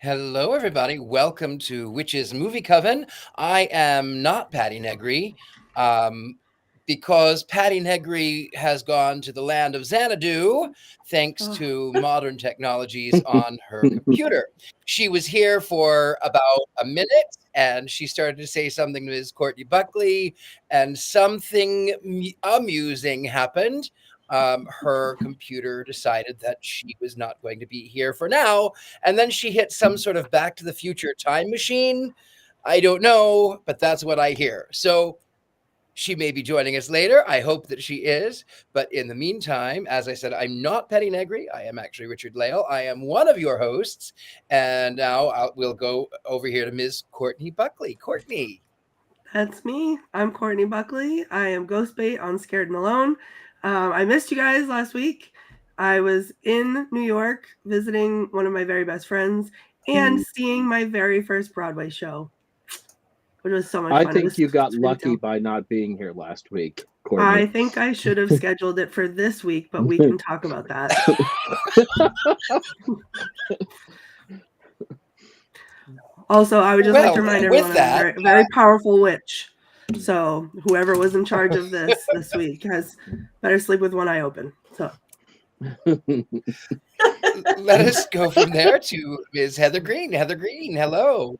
Hello, everybody. Welcome to Witches Movie Coven. I am not Patty Negri, um, because Patty Negri has gone to the land of Xanadu thanks Oh. to modern technologies on her computer. She was here for about a minute and she started to say something to Ms. Courtney Buckley, and something amusing happened. Her computer decided that she was not going to be here for now, and then she hit some sort of Back to the Future time machine. I don't know, but that's what I hear. So she may be joining us later. I hope that she is. But in the meantime, as I said, I'm not Petty Negri. I am actually Richard Lale. I am one of your hosts. And now we'll go over here to Ms. Courtney Buckley. Courtney. That's me. I'm Courtney Buckley. I am Ghostbait on Scared and Alone. I missed you guys last week. I was in New York visiting one of my very best friends and seeing my very first Broadway show, which was so much fun. I think you got lucky by not being here last week, Courtney. I think I should have scheduled it for this week, but we can talk about that. Also, I would just like to remind everyone I'm a very powerful witch. So whoever was in charge of this week has better sleep with one eye open. So let us go from there to Ms. Heather Green. Heather Green, hello.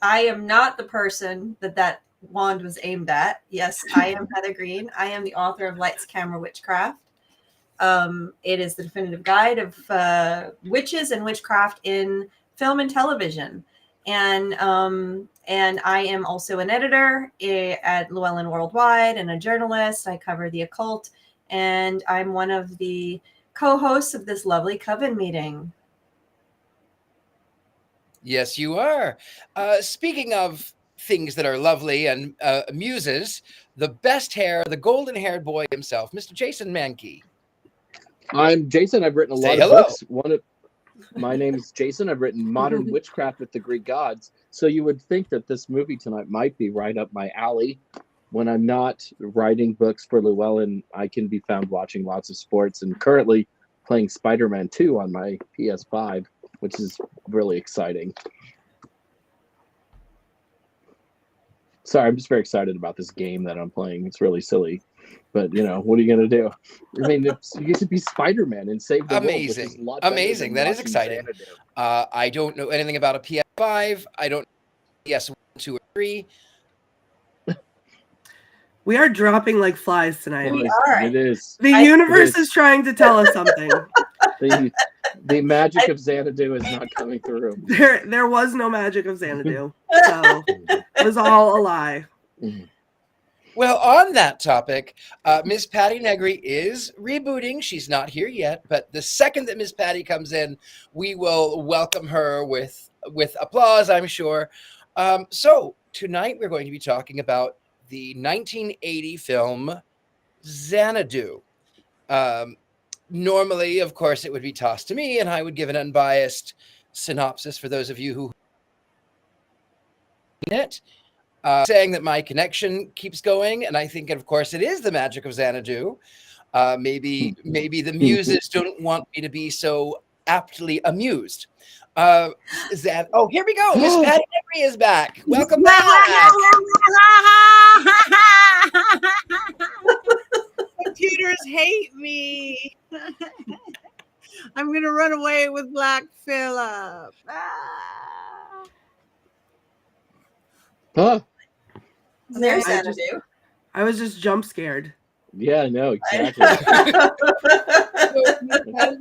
I am not the person that wand was aimed at. Yes, I am Heather Green. I am the author of Lights, Camera, Witchcraft. It is the definitive guide of witches and witchcraft in film and television. And I am also an editor at Llewellyn Worldwide and a journalist. I cover the occult, and I'm one of the co-hosts of this lovely coven meeting. Yes, you are. Speaking of things that are lovely and muses, the best hair, the golden-haired boy himself, Mr. Jason Mankey. I'm Jason. I've written a lot of books. My name is Jason. I've written Modern Witchcraft with the Greek Gods. So you would think that this movie tonight might be right up my alley. When I'm not writing books for Llewellyn, I can be found watching lots of sports and currently playing Spider-Man 2 on my PS5, which is really exciting. Sorry, I'm just very excited about this game that I'm playing. It's really silly. But, what are you going to do? I mean, you get to be Spider-Man and save the world. Amazing. Amazing. That is exciting. I don't know anything about a PS5. I don't know PS1, 2, or 3. We are dropping like flies tonight. We are. It is. The universe is trying to tell us something. The magic of Xanadu is not coming through. There was no magic of Xanadu. So it was all a lie. Well, on that topic, Miss Patty Negri is rebooting. She's not here yet, but the second that Miss Patty comes in, we will welcome her with applause, I'm sure. So tonight we're going to be talking about the 1980 film Xanadu. Normally, of course, it would be tossed to me, and I would give an unbiased synopsis for those of you who it. Saying that my connection keeps going, and I think, of course, it is the magic of Xanadu. Maybe the muses don't want me to be so aptly amused. Oh, here we go. Miss Patty Negri is back. Welcome back. Computers hate me. I'm gonna run away with Black Phillip. There's Xanadu. I was just jump scared. Yeah, no, exactly. So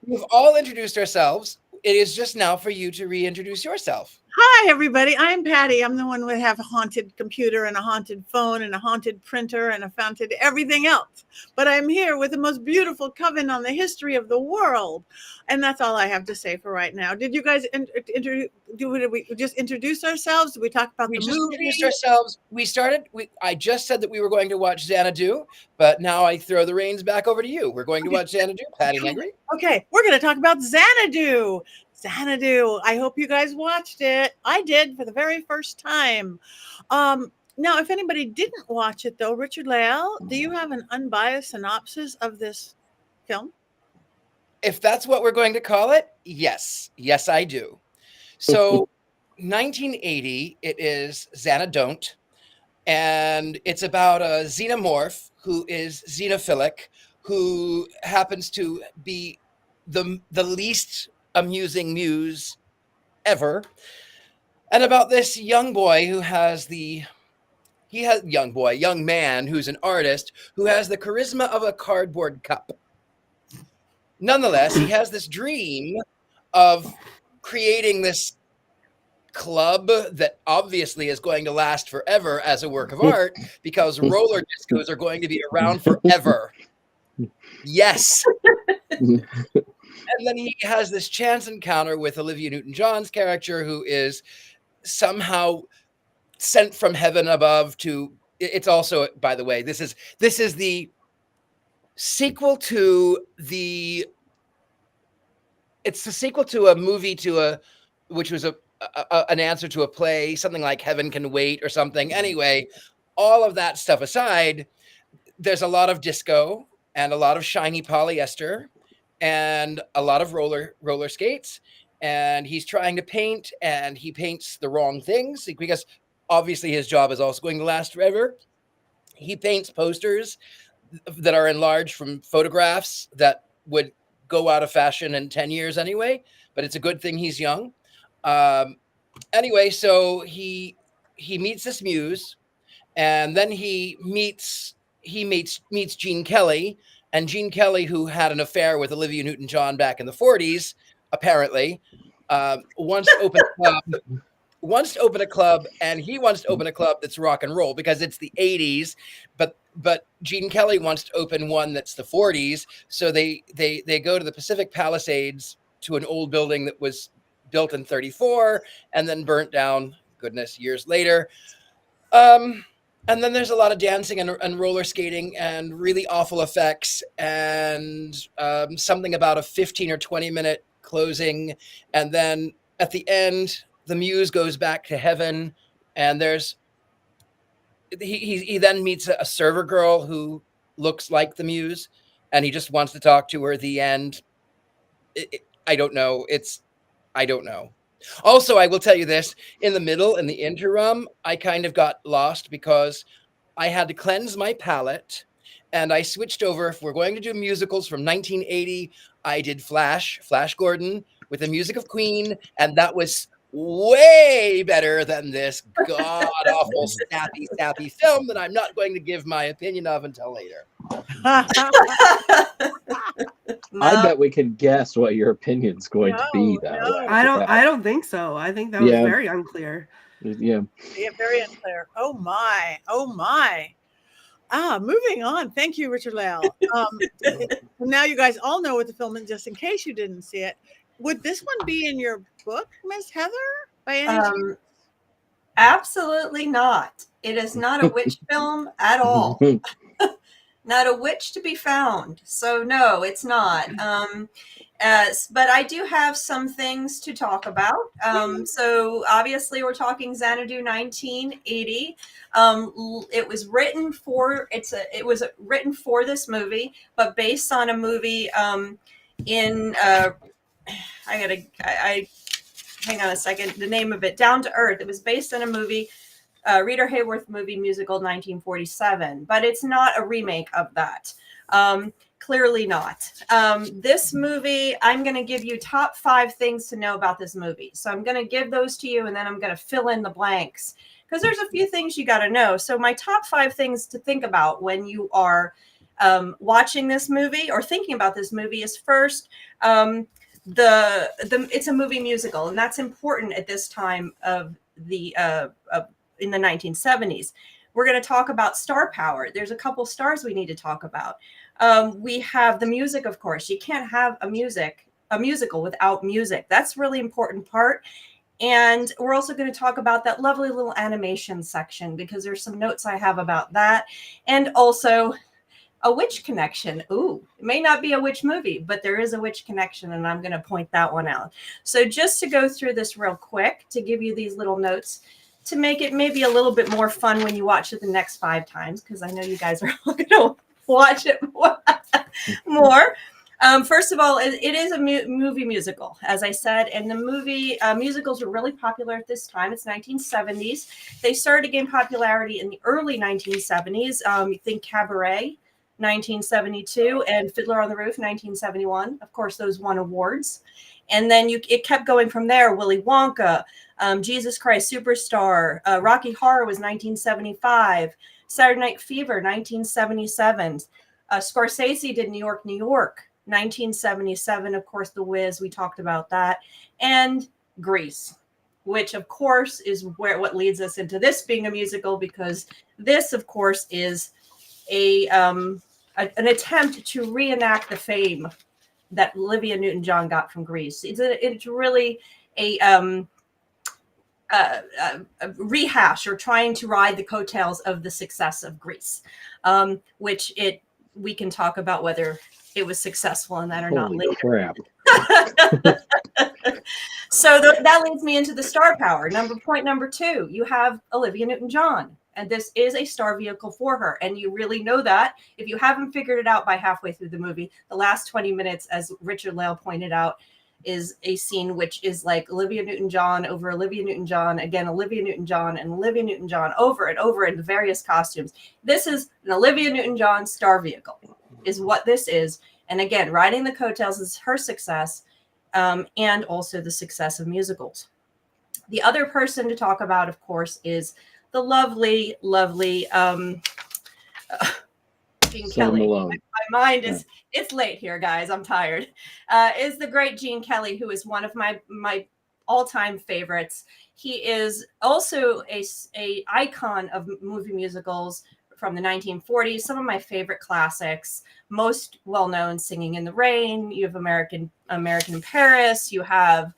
we've all introduced ourselves. It is just now for you to reintroduce yourself. Hi, everybody. I'm Patty. I'm the one who have a haunted computer and a haunted phone and a haunted printer and a haunted everything else. But I'm here with the most beautiful coven on the history of the world. And that's all I have to say for right now. Did you guys did we just introduce ourselves? Did we talk about the movie? Introduced ourselves. I just said that we were going to watch Xanadu, but now I throw the reins back over to you. We're going to watch Xanadu. Patty Negri. Okay, we're going to talk about Xanadu. Xanadu. I hope you guys watched it. I did for the very first time. Now, if anybody didn't watch it, though, Richard Lale, do you have an unbiased synopsis of this film? If that's what we're going to call it, yes. Yes, I do. So 1980, it is Xanadu, and it's about a xenomorph who is xenophilic, who happens to be the least amusing muse ever, and about this young boy who has young man who's an artist who has the charisma of a cardboard cup. Nonetheless, he has this dream of creating this club that obviously is going to last forever as a work of art because roller discos are going to be around forever. Yes. And then he has this chance encounter with Olivia Newton-John's character, who is somehow sent from heaven above to. It's also, by the way, this is the sequel to the. It's the sequel to a movie which was an answer to a play, something like Heaven Can Wait or something. Anyway, all of that stuff aside, there's a lot of disco and a lot of shiny polyester and a lot of roller skates. And he's trying to paint, and he paints the wrong things because obviously his job is also going to last forever. He paints posters that are enlarged from photographs that would go out of fashion in 10 years anyway, but it's a good thing he's young. Anyway, so he meets this muse, and then he meets Gene Kelly, and Gene Kelly, who had an affair with Olivia Newton-John back in the 40s, apparently, wants to open a club, and he wants to open a club that's rock and roll because it's the 80s, but Gene Kelly wants to open one that's the 40s. So they go to the Pacific Palisades, to an old building that was built in 34 and then burnt down, years later. And then there's a lot of dancing and roller skating and really awful effects and something about a 15 or 20 minute closing. And then at the end, the muse goes back to heaven, and he then meets a server girl who looks like the muse, and he just wants to talk to her. The end. I don't know. I don't know. Also, I will tell you this, in the middle, in the interim, I kind of got lost because I had to cleanse my palate, and I switched over. If we're going to do musicals from 1980, I did Flash Gordon with the music of Queen, and that was way better than this god-awful, sappy film that I'm not going to give my opinion of until later. No. I bet we can guess what your opinion's going to be, though. No. I don't think so. I think that was very unclear. Yeah, very unclear. Oh my. Moving on. Thank you, Richard Lale. Now you guys all know what the film is, just in case you didn't see it. Would this one be in your book, Miss Heather? By any chance? Absolutely not. It is not a witch film at all. Not a witch to be found. So no, it's not. But I do have some things to talk about. So obviously we're talking Xanadu 1980. It was written for this movie, but based on a movie hang on a second. The name of it, Down to Earth. It was based on a movie, Rita Hayworth movie musical 1947, but it's not a remake of that. Clearly not. This movie, I'm going to give you top 5 things to know about this movie. So I'm going to give those to you, and then I'm going to fill in the blanks because there's a few things you got to know. So my top 5 things to think about when you are watching this movie or thinking about this movie is first, it's a movie musical, and that's important at this time of the in the 1970s. We're going to talk about star power. There's a couple stars we need to talk about. We have the music, of course. You can't have a musical without music. That's a really important part. And we're also going to talk about that lovely little animation section because there's some notes I have about that. And also a witch connection. Ooh, it may not be a witch movie, but there is a witch connection, and I'm going to point that one out. So just to go through this real quick, to give you these little notes, to make it maybe a little bit more fun when you watch it the next 5 times, because I know you guys are all going to watch it more. First of all, it is a movie musical, as I said, and the movie musicals were really popular at this time. It's 1970s. They started to gain popularity in the early 1970s. You think Cabaret, 1972, and Fiddler on the Roof, 1971. Of course, those won awards. And then it kept going from there. Willy Wonka, Jesus Christ Superstar, Rocky Horror was 1975, Saturday Night Fever, 1977. Scorsese did New York, New York, 1977. Of course, The Wiz, we talked about that. And Grease, which, of course, is what leads us into this being a musical, because this, of course, is an attempt to reenact the fame that Olivia Newton-John got from Grease. It's really a rehash, or trying to ride the coattails of the success of Grease, which we can talk about whether it was successful in that or not later. Crap. So that leads me into the star power. Point number 2, you have Olivia Newton-John. And this is a star vehicle for her. And you really know that if you haven't figured it out by halfway through the movie. The last 20 minutes, as Richard Lale pointed out, is a scene which is like Olivia Newton-John over Olivia Newton-John, again, Olivia Newton-John and Olivia Newton-John over and over in the various costumes. This is an Olivia Newton-John star vehicle, is what this is. And again, riding the coattails is her success, and also the success of musicals. The other person to talk about, of course, is the lovely, lovely Gene Kelly. My mind is, it's late here, guys. I'm tired. Is the great Gene Kelly, who is one of my all-time favorites. He is also a icon of movie musicals from the 1940s. Some of my favorite classics, most well-known, Singing in the Rain. You have American in Paris. You have,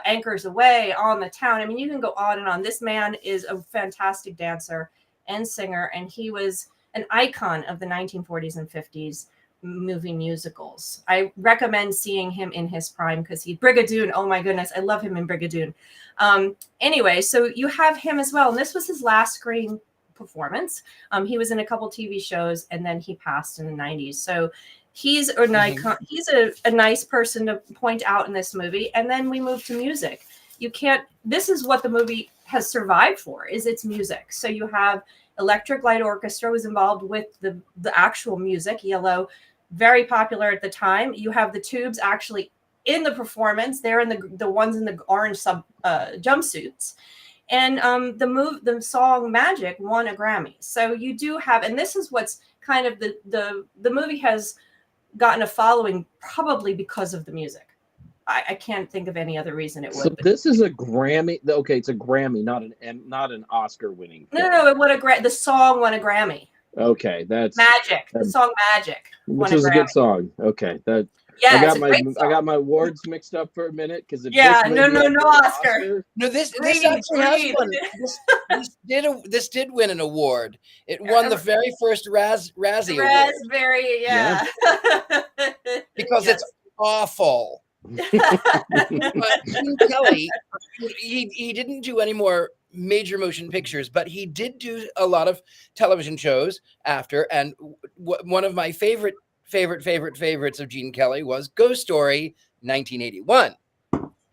Anchors Away, On the Town. I mean, you can go on and on. This man is a fantastic dancer and singer, and he was an icon of the 1940s and 50s movie musicals. I recommend seeing him in his prime, because Brigadoon, oh my goodness, I love him in Brigadoon. Anyway, so you have him as well, and this was his last screen performance. He was in a couple TV shows, and then he passed in the 90s. So he's an icon. He's a nice person to point out in this movie. And then we move to music. This is what the movie has survived for, is its music. So you have Electric Light Orchestra was involved with the actual music. Yellow, very popular at the time. You have the Tubes actually in the performance. They're in the ones in the orange jumpsuits. And the song Magic won a Grammy. So you do have, and this is what's kind of the movie has gotten a following, probably because of the music. I can't think of any other reason it would. So this is a Grammy. Okay, it's a Grammy, not an Oscar-winning. No, it won the song won a Grammy. Okay, that's Magic. The song Magic, which is a good song. Okay, that. Yeah, I got my awards mixed up for a minute, because no Oscar. No, this actually has one. This did win an award. It won the very first Razzie Award. Raspberry, yeah. Because it's awful. But Gene Kelly, he didn't do any more major motion pictures, but he did do a lot of television shows after. And one of my favorites of Gene Kelly was Ghost Story 1981,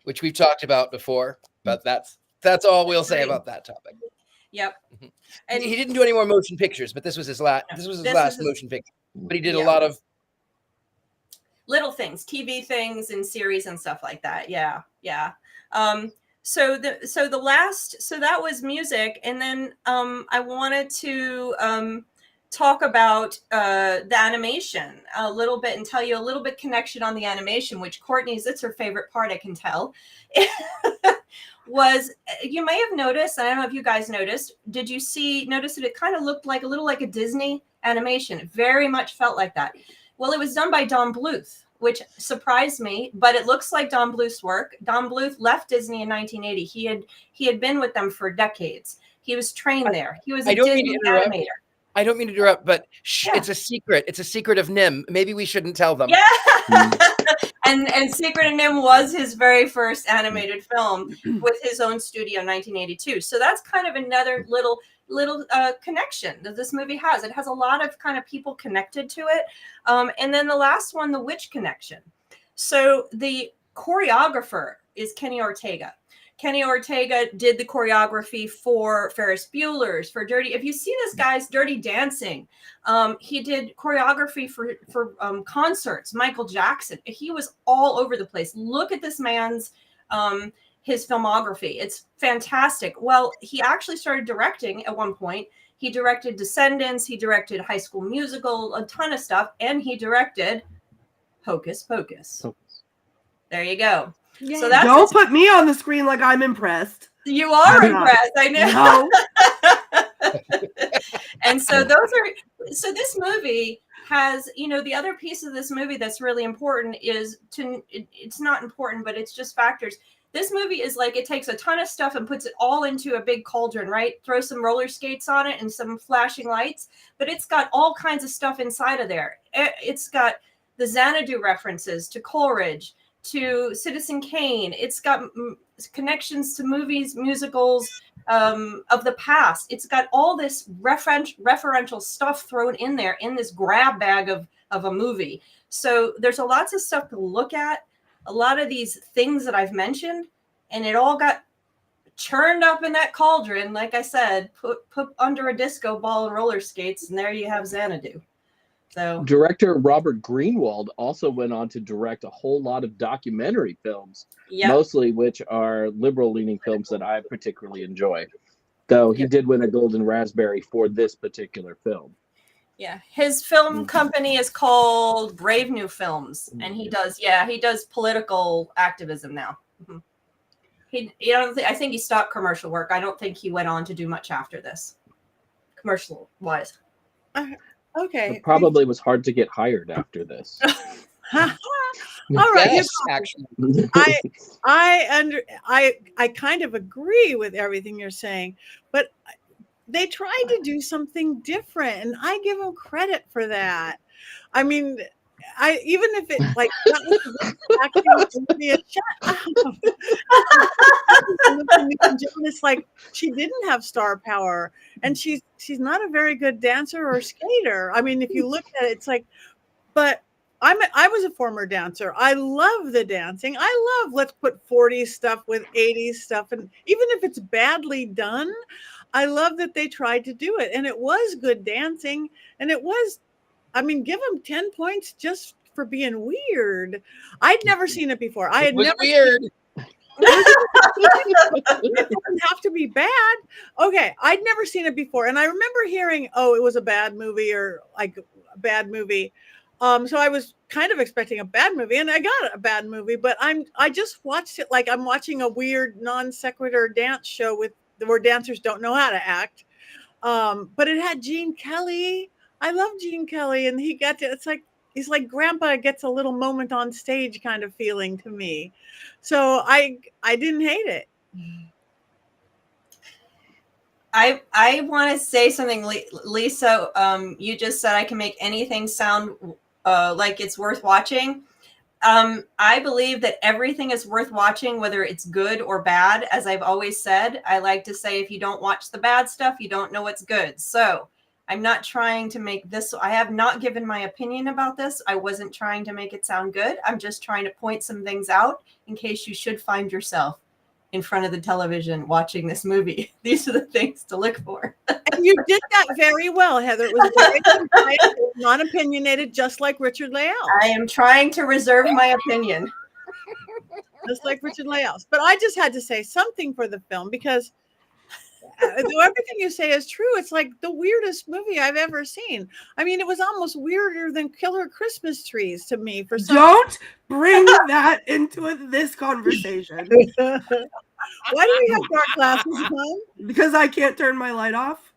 which we've talked about before, but that's all we'll say about that topic. Yep. And he didn't do any more motion pictures, but this was his last motion picture. But he did a lot of little things, TV things and series and stuff like that. Yeah. So that was music. And then I wanted to talk about the animation a little bit and tell you a little bit connection on the animation, which that's her favorite part, I can tell. Was, you may have noticed, I don't know if you guys noticed, notice that it kind of looked like a little like a Disney animation. It very much felt like that. Well, it was done by Don Bluth, which surprised me, but it looks like Don Bluth's work. Don Bluth left Disney in 1980. He had been with them for decades. He was trained there. He was a Disney animator. I don't mean to interrupt, but it's a secret. It's a secret of NIM. Maybe we shouldn't tell them. Yeah. And Secret of NIMH was his very first animated film with his own studio in 1982. So that's kind of another little connection that this movie has. It has a lot of kind of people connected to it. And then the last one, the witch connection. So the choreographer is Kenny Ortega. Kenny Ortega did the choreography for Ferris Bueller's, for Dirty. If you see this guy's Dirty Dancing, he did choreography for concerts. Michael Jackson. He was all over the place. Look at this man's his filmography. It's fantastic. Well, he actually started directing at one point. He directed Descendants. He directed High School Musical, a ton of stuff, and he directed Hocus Pocus. There you go. Yay. So that's Don't put me on the screen like I'm impressed. You are I'm not. impressed, I know. No. And so this movie has, the other piece of this movie that's really important is it's not important, but it's just factors. This movie is like, it takes a ton of stuff and puts it all into a big cauldron, right? Throw some roller skates on it and some flashing lights, but it's got all kinds of stuff inside of there. It's got the Xanadu references to Coleridge, to Citizen Kane. It's got connections to movies, musicals of the past. It's got all this referential stuff thrown in there in this grab bag of a movie. So there's lots of stuff to look at, a lot of these things that I've mentioned, and it all got churned up in that cauldron, like I said, put under a disco ball and roller skates, and there you have Xanadu. So Director Robert Greenwald also went on to direct a whole lot of documentary films, mostly which are liberal-leaning films that I particularly enjoy. Though he did win a Golden Raspberry for this particular film. Yeah, his film company is called Brave New Films, and he does political activism now. Mm-hmm. I think he stopped commercial work. I don't think he went on to do much after this, commercial-wise. Okay. Mm. It probably was hard to get hired after this. All right. Yes, actually. I kind of agree with everything you're saying, but they tried to do something different, and I give them credit for that. I mean, even if it like that was the it's like she didn't have star power, and she's not a very good dancer or skater. I mean, if you look at it, it's like, but I was a former dancer. I love the dancing. I love let's put 40s stuff with 80s stuff, and even if it's badly done, I love that they tried to do it, and it was good dancing, and it was. I mean, give them 10 points just for being weird. I'd never seen it before. I had never weird. It doesn't have to be bad. Okay, I'd never seen it before, and I remember hearing, it was a bad movie or like a bad movie. So I was kind of expecting a bad movie, and I got a bad movie. But I just watched it like I'm watching a weird non sequitur dance show where dancers don't know how to act. But it had Gene Kelly. I love Gene Kelly, and he's like grandpa gets a little moment on stage kind of feeling to me. So I didn't hate it. I want to say something, Lisa. You just said I can make anything sound like it's worth watching. I believe that everything is worth watching, whether it's good or bad. As I've always said, I like to say, if you don't watch the bad stuff, you don't know what's good. So I'm not trying to make this. I have not given my opinion about this. I wasn't trying to make it sound good. I'm just trying to point some things out in case you should find yourself in front of the television watching this movie. These are the things to look for. And you did that very well, Heather. It was very concise, not opinionated, just like Richard Layall. I am trying to reserve my opinion. Just like Richard Layall. But I just had to say something for the film because everything you say is true. It's like the weirdest movie I've ever seen. I mean, it was almost weirder than Killer Christmas Trees to me. Don't bring that into this conversation. Why do we have dark glasses on? Because I can't turn my light off.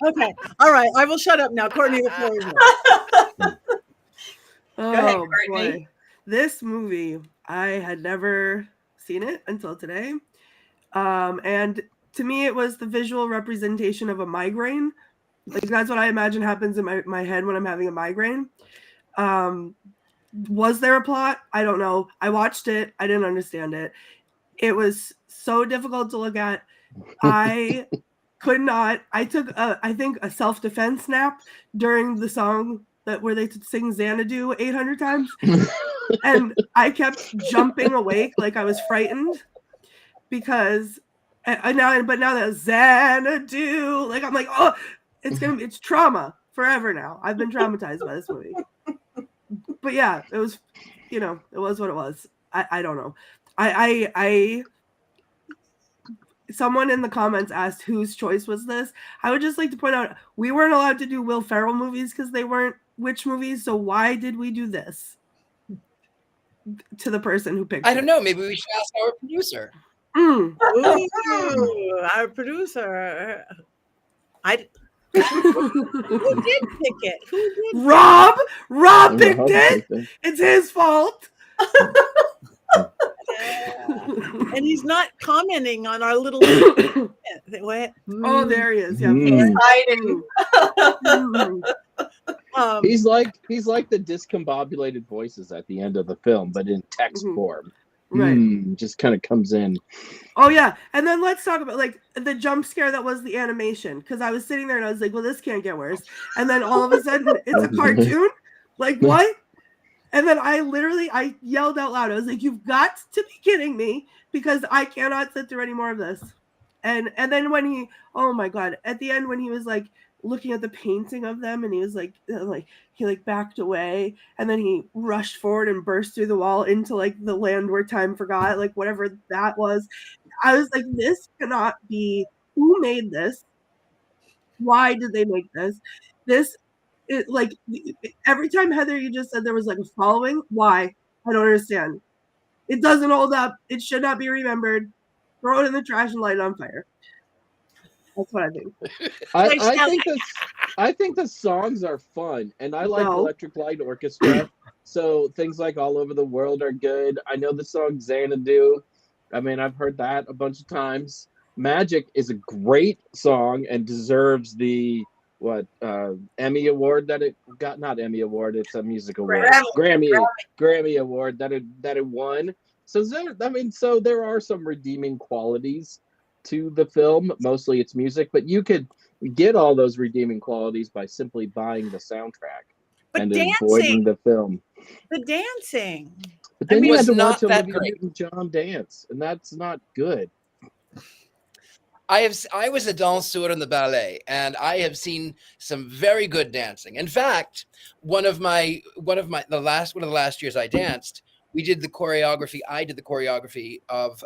Okay. All right. I will shut up now. Courtney, the floor is yours. Oh, ahead, Courtney. boy. This movie, I had never seen it until today. And to me, it was the visual representation of a migraine. Like that's what I imagine happens in my head when I'm having a migraine. Was there a plot? I don't know. I watched it. I didn't understand it. It was so difficult to look at. I could not. I took I think a self-defense nap during the song where they sing Xanadu 800 times. And I kept jumping awake like I was frightened because now that Xanadu, like I'm like, oh, it's trauma forever now. I've been traumatized by this movie. But yeah, it was, it was what it was. I don't know. I someone in the comments asked whose choice was this. I would just like to point out we weren't allowed to do Will Ferrell movies because they weren't witch movies. So why did we do this to the person who picked? I don't know. Maybe we should ask our producer. Ooh, our producer. Who did pick it? Who did? Rob picked it. It's his fault. And he's not commenting on our little. What? Oh, there he is. Yeah, He's hiding. He's like the discombobulated voices at the end of the film, but in text form. Right. Just kind of comes in. Oh yeah, and then let's talk about like the jump scare that was the animation, because I was sitting there and I was like, well, this can't get worse. And then all of a sudden it's a cartoon. Like what? And then I yelled out loud. I was like, you've got to be kidding me, because I cannot sit through any more of this. And then when oh my God, at the end when he was like looking at the painting of them and he was like he backed away and then he rushed forward and burst through the wall into like the land where time forgot, like whatever that was. I was like, this cannot be. Who made this? Why did they make this? Like every time, Heather, you just said there was like a following. Why? I don't understand. It doesn't hold up. It should not be remembered. Throw it in the trash and light it on fire. That's what I think. I think the songs are fun, and I like Electric Light Orchestra. So things like All Over the World are good. I know the song Xanadu. I mean, I've heard that a bunch of times. Magic is a great song and deserves the Emmy Award that it got. Not Emmy Award, it's a music award. Grammy Award that it won. So there are some redeeming qualities to the film. Mostly it's music, but you could get all those redeeming qualities by simply buying the soundtrack and avoiding the film. The dancing. But then you had to watch Olivia Newton-John dance, and that's not good. I was a danseur in the ballet, and I have seen some very good dancing. In fact, one of the last years I danced, we did the choreography. I did the choreography of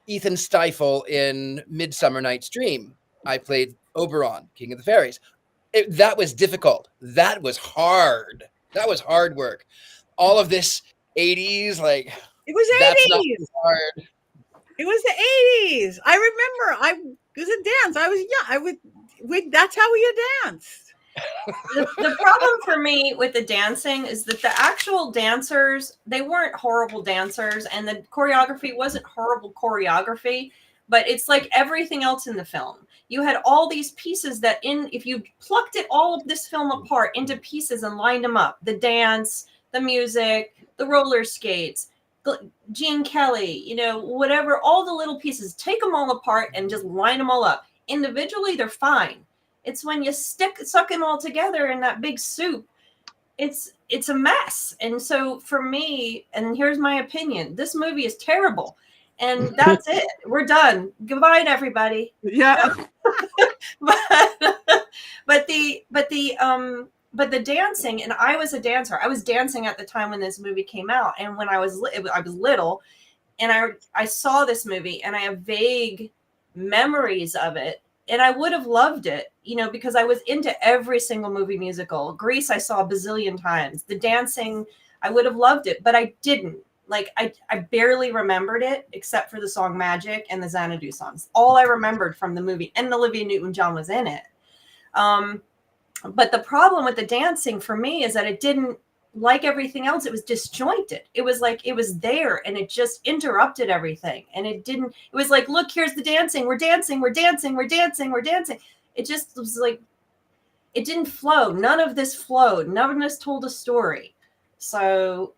Ethan Stifle in Midsummer Night's Dream. I played Oberon, King of the Fairies. That was difficult. That was hard. That was hard work. All of this 80s, like it was 80s. That's not hard. It was the 80s. I remember. It was a dance. I was young. That's how we danced. The problem for me with the dancing is that the actual dancers, they weren't horrible dancers, and the choreography wasn't horrible choreography, but it's like everything else in the film. You had all these pieces that if you plucked all of this film apart into pieces and lined them up, the dance, the music, the roller skates, Gene Kelly, whatever, all the little pieces, take them all apart and just line them all up. Individually, they're fine. It's when you suck them all together in that big soup, it's a mess. And so for me, and here's my opinion, this movie is terrible. And that's it. We're done. Goodbye, everybody. Yeah. But the dancing, and I was a dancer. I was dancing at the time when this movie came out, and when I was little, and I saw this movie, and I have vague memories of it, and I would have loved it, because I was into every single movie musical. Grease I saw a bazillion times. The dancing, I would have loved it, but I didn't. Like I barely remembered it except for the song Magic and the Xanadu songs. All I remembered from the movie, and Olivia Newton-John was in it. But the problem with the dancing for me is that it didn't, like everything else, it was disjointed. It was like it was there and it just interrupted everything. And it was like, look, here's the dancing. We're dancing. It just was like, it didn't flow. None of this flowed. None of this told a story. So,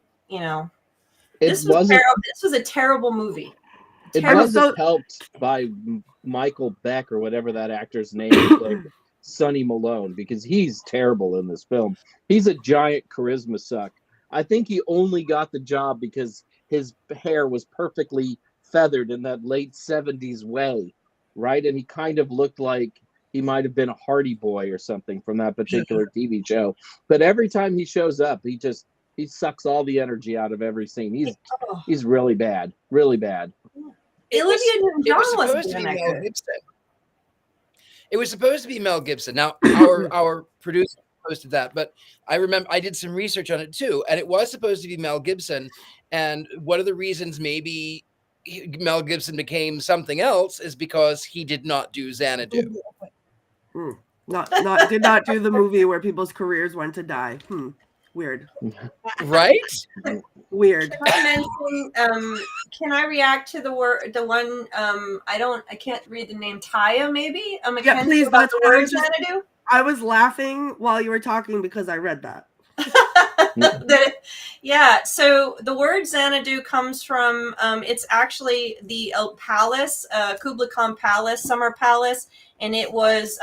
this was terrible. This was a terrible movie. It wasn't helped by Michael Beck or whatever that actor's name is, Sonny Malone, because he's terrible in this film. He's a giant charisma suck. I think he only got the job because his hair was perfectly feathered in that late 70s way, right? And he kind of looked like he might have been a Hardy Boy or something from that particular TV show. But every time he shows up, he sucks all the energy out of every scene. He's really bad, really bad. It was supposed to be Mel Gibson. It was supposed to be Mel Gibson. Now, our producer posted that, but I remember I did some research on it too, and it was supposed to be Mel Gibson. And one of the reasons maybe Mel Gibson became something else is because he did not do Xanadu. Did not do the movie where people's careers went to die. Weird. Right? Weird. Can I react to the one I can't read the name, Taya maybe? Yeah, please. About the word Xanadu? I was laughing while you were talking because I read that. Yeah, so the word Xanadu comes from it's actually the palace, Kublai Khan Palace, Summer Palace, and it was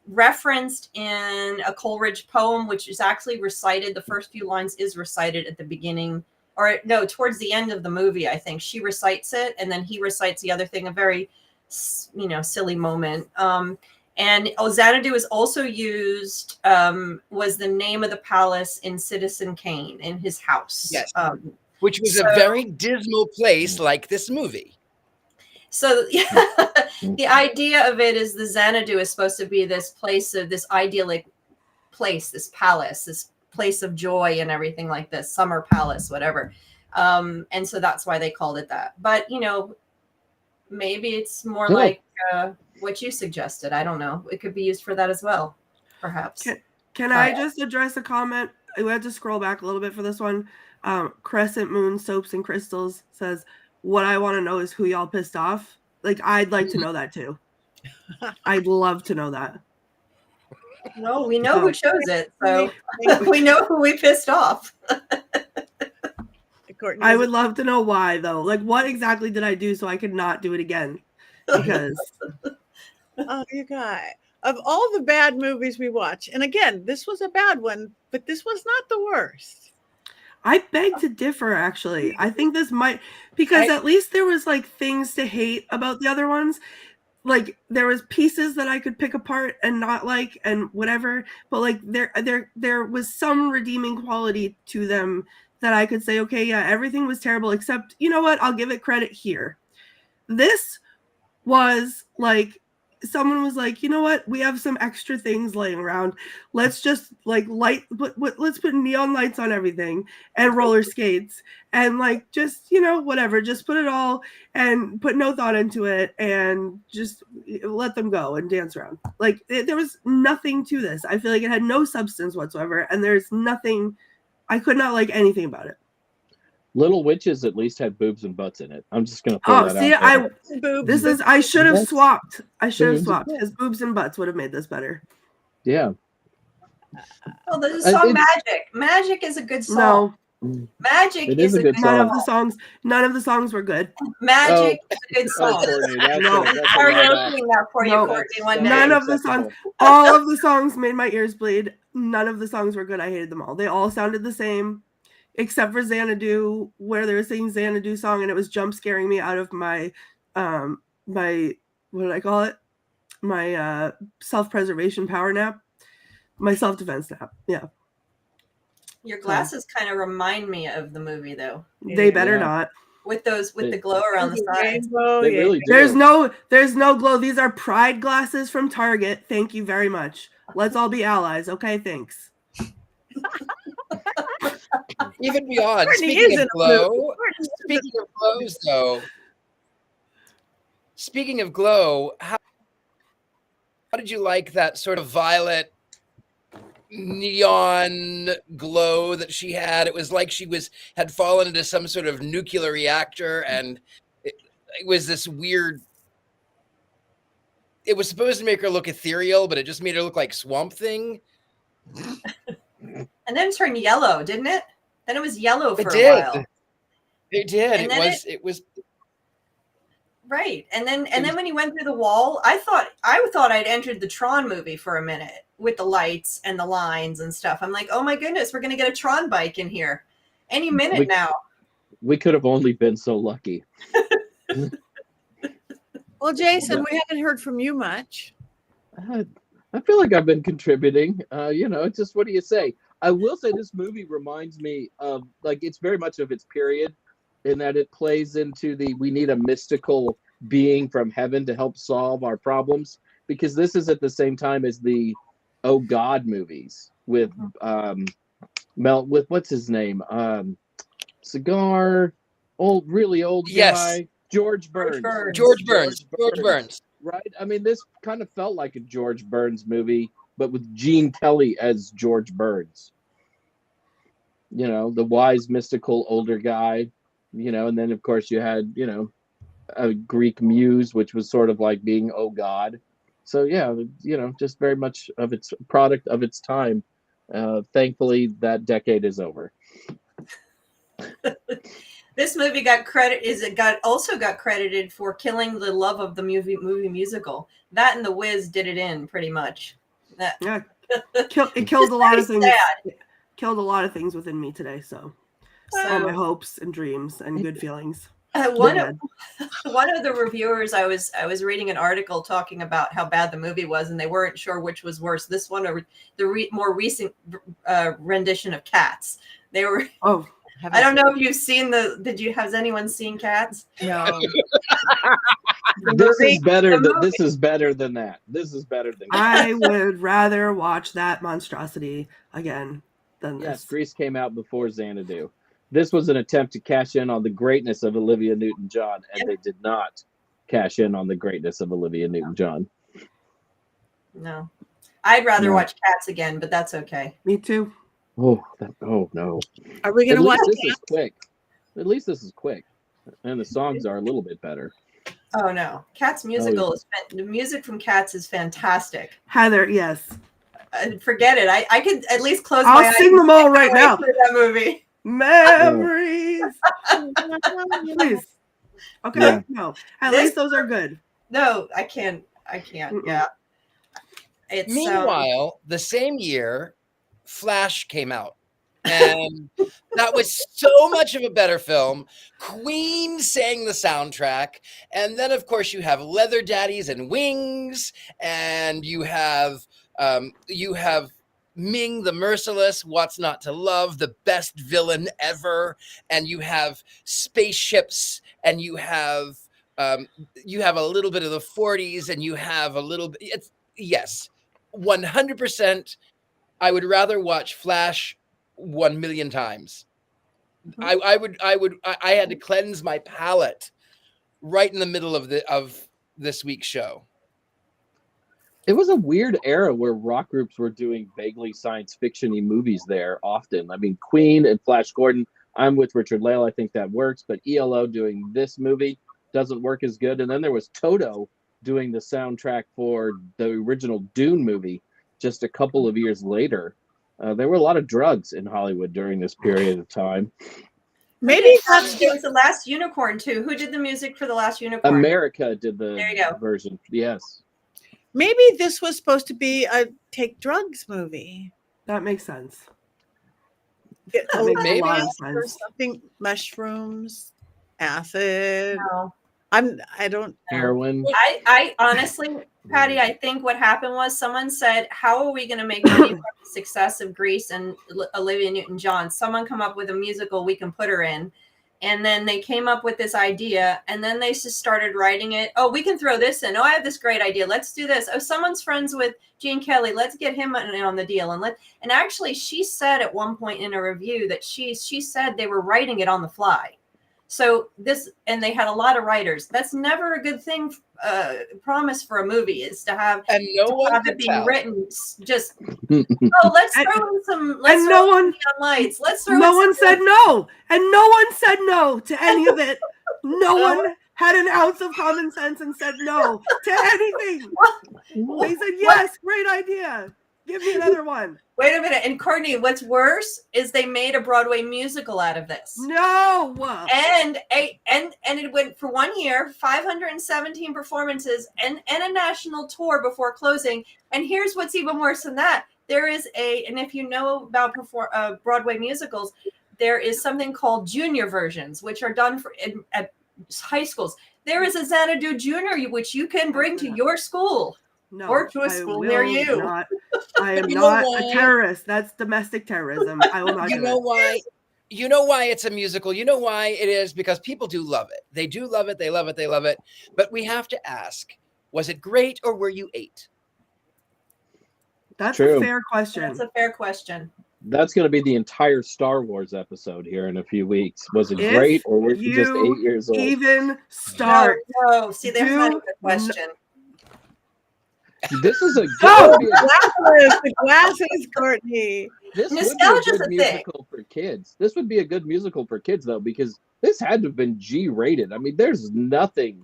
referenced in a Coleridge poem, which is actually recited. The first few lines is recited at the beginning, or no, towards the end of the movie. I think she recites it, and then he recites the other thing. A very, silly moment. And Xanadu is also used. Was the name of the palace in Citizen Kane, in his house. Yes, which was a very dismal place, like this movie. So the idea of it is the Xanadu is supposed to be this place of this idyllic place, this palace, this place of joy and everything like this, summer palace, whatever. And so that's why they called it that. But, maybe it's more like what you suggested. I don't know. It could be used for that as well, perhaps. Can I just address a comment? We had to scroll back a little bit for this one. Crescent Moon Soaps and Crystals says, what I want to know is who y'all pissed off. Like, I'd like to know that too. I'd love to know that. Well, we know who chose it, so we know who we pissed off. I would love to know why, though. Like, what exactly did I do so I could not do it again? Because oh, you guys, of all the bad movies we watch, and again, this was a bad one, but this was not the worst. I beg to differ, actually. I think this might, because at least there was like things to hate about the other ones. Like, there was pieces that I could pick apart and not like and whatever, but like there was some redeeming quality to them that I could say, okay, yeah, everything was terrible except, you know what, I'll give it credit here. This was like, someone was like, you know what, we have some extra things laying around, let's just like let's put neon lights on everything and roller skates and like just whatever, just put it all and put no thought into it and just let them go and dance around. Like, there was nothing to this. I feel like it had no substance whatsoever, and there's nothing, I could not like anything about it. Little Witches at least had boobs and butts in it. I'm just gonna throw that out there. I should have swapped. Because boobs and butts would have made this better. Yeah. Well, there's a song Magic. Magic is a good song. No. Magic is a good song. None of the songs were good. Magic is a good song. Karaoke that for you, Courtney, one day. None of the songs. All of the songs made my ears bleed. None of the songs were good. I hated them all. They all sounded the same. Except for Xanadu, where they were singing Xanadu song, and it was jump scaring me out of my, my, what did I call it? My self-preservation power nap, my self-defense nap. Yeah. Your glasses kind of remind me of the movie, though. They better not. With the glow around the sides. They really do. There's no glow. These are Pride glasses from Target. Thank you very much. Let's all be allies. Okay, thanks. Even beyond, speaking of glows, though. Speaking of glow, how did you like that sort of violet neon glow that she had? It was like she had fallen into some sort of nuclear reactor, and it was this weird it was supposed to make her look ethereal, but it just made her look like Swamp Thing. And then it turned yellow, didn't it? Then it was yellow for It a while. It did. And It was right. And then when he went through the wall, I thought I'd entered the Tron movie for a minute with the lights and the lines and stuff. I'm like, oh my goodness, we're gonna get a Tron bike in here any minute now. We could have only been so lucky. Well, Jason, we haven't heard from you much. I feel like I've been contributing. It's just, what do you say? I will say this movie reminds me of, like, it's very much of its period in that it plays into we need a mystical being from heaven to help solve our problems, because this is at the same time as the Oh God movies with with what's his name? Cigar, really old guy. George Burns. George Burns. Right? I mean, this kind of felt like a George Burns movie, but with Gene Kelly as George Burns. The wise, mystical older guy, and then, of course, you had, a Greek muse, which was sort of like being Oh God. So, yeah, just very much of its product of its time. Thankfully, that decade is over. This movie also got credited for killing the love of the movie musical. That and The Wiz did it in pretty much. It killed a lot of things. Sad. Killed a lot of things within me today. So all my hopes and dreams and good feelings. One of the reviewers, I was reading an article talking about how bad the movie was, and they weren't sure which was worse, this one or the more recent rendition of Cats. They were. Oh. I don't know if you've seen has anyone seen Cats? No. This is better than that. This is better than I would rather watch that monstrosity again than this. Yes, Grease came out before Xanadu. This was an attempt to cash in on the greatness of Olivia Newton-John, and they did not cash in on the greatness of Olivia Newton-John. No. I'd rather watch Cats again, but that's okay. Me too. Oh no! Are we going to watch? This is quick. At least this is quick, and the songs are a little bit better. Oh no! Cats musical the music from Cats is fantastic. Heather, yes. Forget it. I could at least close my eyes. I'll sing them all right now. That movie. Memories. Please. Okay. Yeah. No. At least those are good. No, I can't. Yeah. Meanwhile, the same year, Flash came out, and that was so much of a better film. Queen sang the soundtrack, and then of course you have Leather Daddies and Wings, and you have Ming the Merciless, What's Not to Love, the best villain ever, and you have spaceships, and you have a little bit of the 40s, and you have a little bit. Yes, 100%. I would rather watch Flash 1 million times. I had to cleanse my palate right in the middle of this week's show. It was a weird era where rock groups were doing vaguely science fiction-y movies there often. I mean, Queen and Flash Gordon, I'm with Richard Lale. I think that works, but ELO doing this movie doesn't work as good. And then there was Toto doing the soundtrack for the original Dune movie just a couple of years later. There were a lot of drugs in Hollywood during this period of time. Maybe there was The Last Unicorn too. Who did the music for The Last Unicorn? America did the version. Yes. Maybe this was supposed to be a take drugs movie. That makes sense. Maybe or something. Mushrooms, acid. No. I don't heroin. I honestly, Patty, I think what happened was someone said, how are we going to make money from the success of Grease and Olivia Newton-John? Someone come up with a musical we can put her in. And then they came up with this idea, and then they just started writing it. Oh, we can throw this in. Oh, I have this great idea. Let's do this. Oh, someone's friends with Gene Kelly. Let's get him on the deal. And actually, she said at one point in a review that she said they were writing it on the fly. So and they had a lot of writers. That's never a good thing. Promise for a movie is to have it being written. Just let's throw in some. Let's throw in lights. Let's throw. No one said no, and no one said no to any of it. No one had an ounce of common sense and said no to anything. They said, yes, great idea. Give me another one. Wait a minute. And Courtney, what's worse is they made a Broadway musical out of this. No. And it went for 1 year, 517 performances, and a national tour before closing. And here's what's even worse than that. There is and if you know about Broadway musicals, there is something called junior versions, which are done at high schools. There is a Xanadu Junior, which you can bring to your school. No, or to a school near you. I am not a terrorist. That's domestic terrorism. I will not do it. Why? You know why it's a musical? You know why it is? Because people do love it. They do love it. They love it. They love it. But we have to ask, was it great or were you 8? That's a fair question. That's a fair question. That's going to be the entire Star Wars episode here in a few weeks. Was it great or were you just 8 years old? Even start. No. See, there's not even a question. This is a the glasses, Courtney. This Nostalgia's would be a good musical for kids. This would be a good musical for kids, though, because this had to have been G-rated. I mean, there's nothing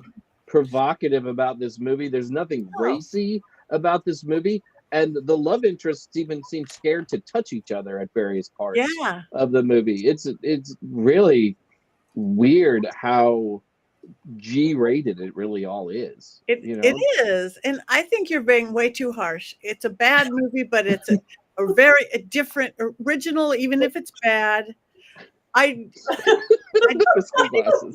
provocative about this movie. There's nothing racy about this movie. And the love interests even seem scared to touch each other at various parts of the movie. It's really weird how G-rated it really all is. It is, and I think you're being way too harsh. It's a bad movie, but it's a very different, original, even if it's bad. I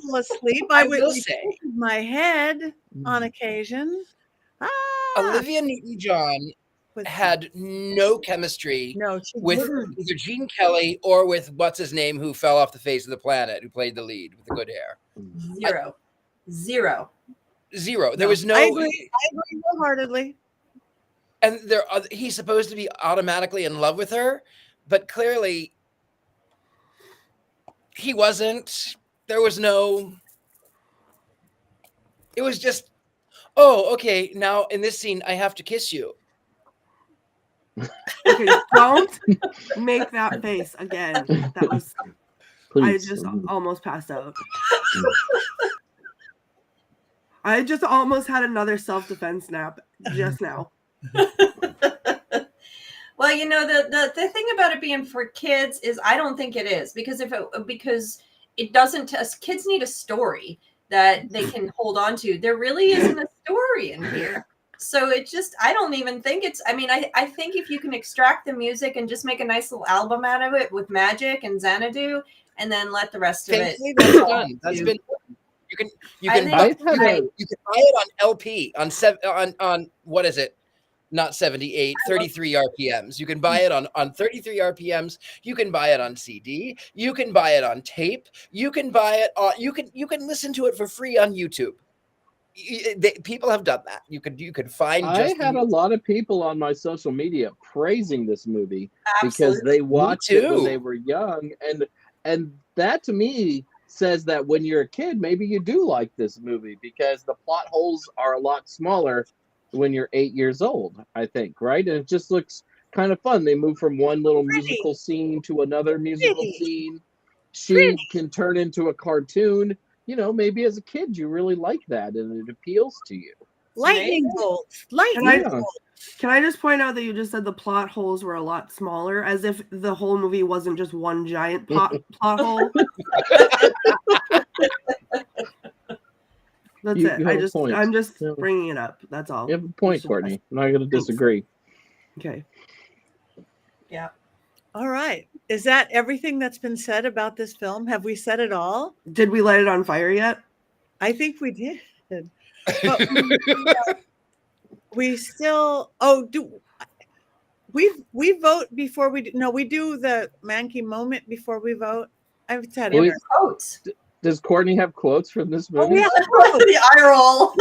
fall asleep. I would say my head on occasion. Olivia Newton-John had no chemistry with either Gene Kelly or with what's his name who fell off the face of the planet, who played the lead with the good hair. Zero. There was no. I agree wholeheartedly. And he's supposed to be automatically in love with her, but clearly he wasn't. There was no. It was just, oh, okay. Now in this scene, I have to kiss you. Okay, don't make that face again. That was. Please. I just almost passed out. I just almost had another self-defense nap just now. Well, you know, the thing about it being for kids is I don't think it is because it doesn't. Kids need a story that they can hold on to. There really isn't a story in here. So it just, I don't even think it's, I mean, I think if you can extract the music and just make a nice little album out of it with Magic and Xanadu and then let the rest of it. That's done. That's been, you can buy it on LP on what is it? Not 78, 33 RPMs. You can buy it on 33 RPMs. You can buy it on CD. You can buy it on tape. You can buy it on, you can listen to it for free on YouTube. People have done that. You could find. I had a lot of people on my social media praising this movie because they watched it when they were young, and that to me says that when you're a kid, maybe you do like this movie because the plot holes are a lot smaller when you're 8 years old. I think, right? And it just looks kind of fun. They move from one little musical scene to another musical scene. She can turn into a cartoon. You know, maybe as a kid you really like that and it appeals to you. Lightning bolts. Can I just point out that you just said the plot holes were a lot smaller, as if the whole movie wasn't just one giant plot hole? That's it. I'm just bringing it up. That's all. You have a point, Courtney. I'm not going to disagree. Okay. Yeah. All right. Is that everything that's been said about this film? Have we said it all? Did we light it on fire yet? I think we did. But we still. Oh, do we vote before we do? No, we do the Mankey moment before we vote. I've said it. Quotes. Does Courtney have quotes from this movie? The eye roll.